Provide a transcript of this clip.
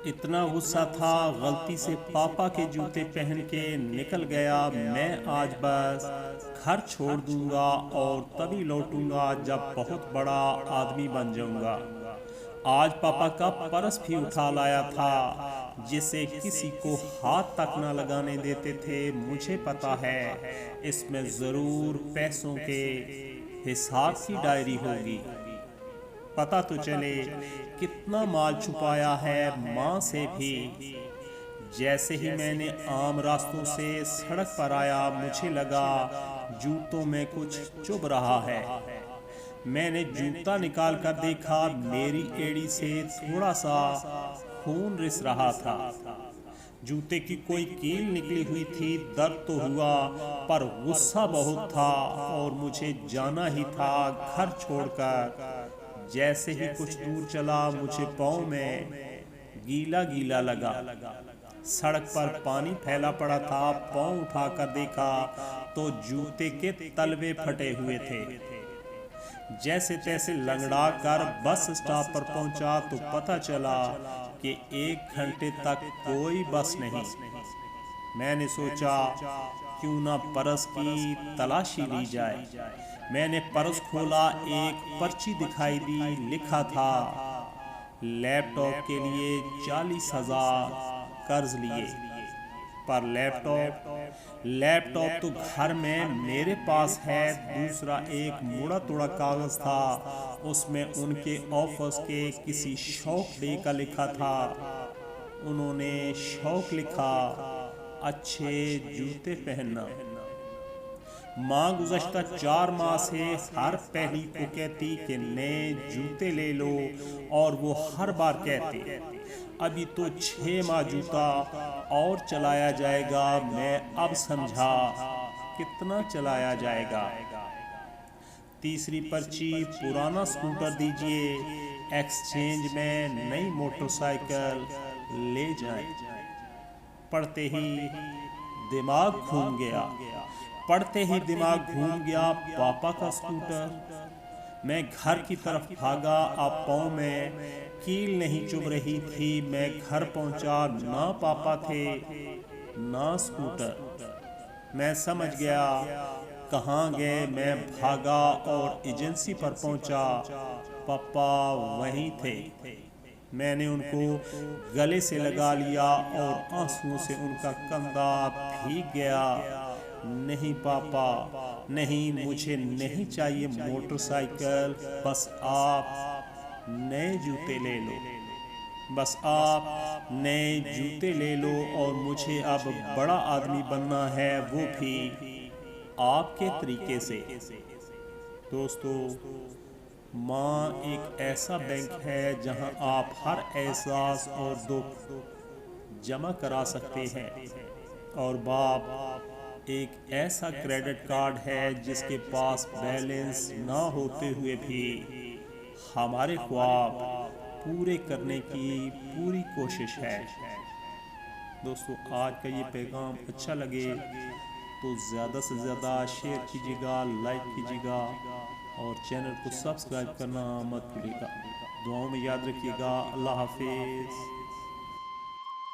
इतना गुस्सा था, गलती से पापा के जूते पहन के निकल गया। मैं आज बस घर छोड़ दूंगा और तभी लौटूंगा जब बहुत बड़ा आदमी बन जाऊंगा। आज पापा का पर्स भी उठा लाया था, जिसे किसी को हाथ तक न लगाने देते थे। मुझे पता है इसमें ज़रूर पैसों के हिसाब की डायरी होगी। पता तो चले कितना माल छुपाया है माँ से भी। जैसे ही मैंने आम रास्तों से सड़क पर आया, मुझे लगा जूतों में कुछ चुभ रहा है। मैंने जूता निकाल कर देखा, मेरी एड़ी से थोड़ा सा खून रिस रहा था। जूते की कोई कील निकली हुई थी। दर्द तो हुआ, पर गुस्सा बहुत था और मुझे जाना ही था घर छोड़कर। जैसे ही कुछ दूर चला, मुझे पाँव में गीला गीला लगा। सड़क पर पानी फैला पड़ा था। पाँव उठाकर देखा तो जूते के तलवे फटे हुए थे। जैसे तैसे लंगड़ा कर बस स्टॉप पर पहुंचा तो पता चला कि 1 घंटे तक कोई बस नहीं। मैंने सोचा क्यों ना पर्स की तलाशी ली जाए। मैंने पर्स खोला, एक पर्ची दिखाई दी। लिखा था लैपटॉप के लिए 40,000 कर्ज लिए। पर लैपटॉप तो घर में मेरे पास है। दूसरा एक मुड़ा तोड़ा कागज था, उसमें उनके ऑफिस के किसी शौक डे का लिखा था। उन्होंने शौक लिखा, अच्छे जूते पहनना। माँ गुज़श्ता 4 माह से हर पहली को कहती कि नए जूते ले लो, और वो हर बार कहती अभी तो 6 माह जूता और चलाया जाएगा। मैं अब समझा कितना चलाया जाएगा। तीसरी पर्ची, पुराना स्कूटर दीजिए, एक्सचेंज में नई मोटरसाइकिल ले जाएं। पढ़ते ही दिमाग घूम गया। पापा का स्कूटर। मैं घर की तरफ भागा। अब पाँव में कील नहीं चुभ रही थी। मैं घर पहुंचा, ना पापा थे ना स्कूटर। मैं समझ गया कहाँ गए। मैं भागा और एजेंसी पर पहुंचा। पापा वहीं थे। मैंने उनको गले से लगा लिया और आंसुओं से उनका कंधा भीग गया। नहीं पापा, नहीं, मुझे नहीं चाहिए मोटरसाइकिल। बस आप नए जूते ले लो। बस आप नए जूते ले लो, और मुझे अब बड़ा आदमी बनना है, वो भी आपके तरीके से। दोस्तों, माँ एक ऐसा बैंक है जहां आप हर एहसास और दुख जमा करा सकते हैं, और बाप एक ऐसा क्रेडिट कार्ड है जिसके पास बैलेंस ना होते हुए भी हमारे ख्वाब पूरे करने की पूरी कोशिश है। दोस्तों, आज का ये पैगाम अच्छा लगे तो ज़्यादा से ज़्यादा शेयर कीजिएगा, लाइक कीजिएगा, और चैनल को सब्सक्राइब करना मत भूलिएगा। दुआओं में याद रखिएगा। अल्लाह हाफिज़।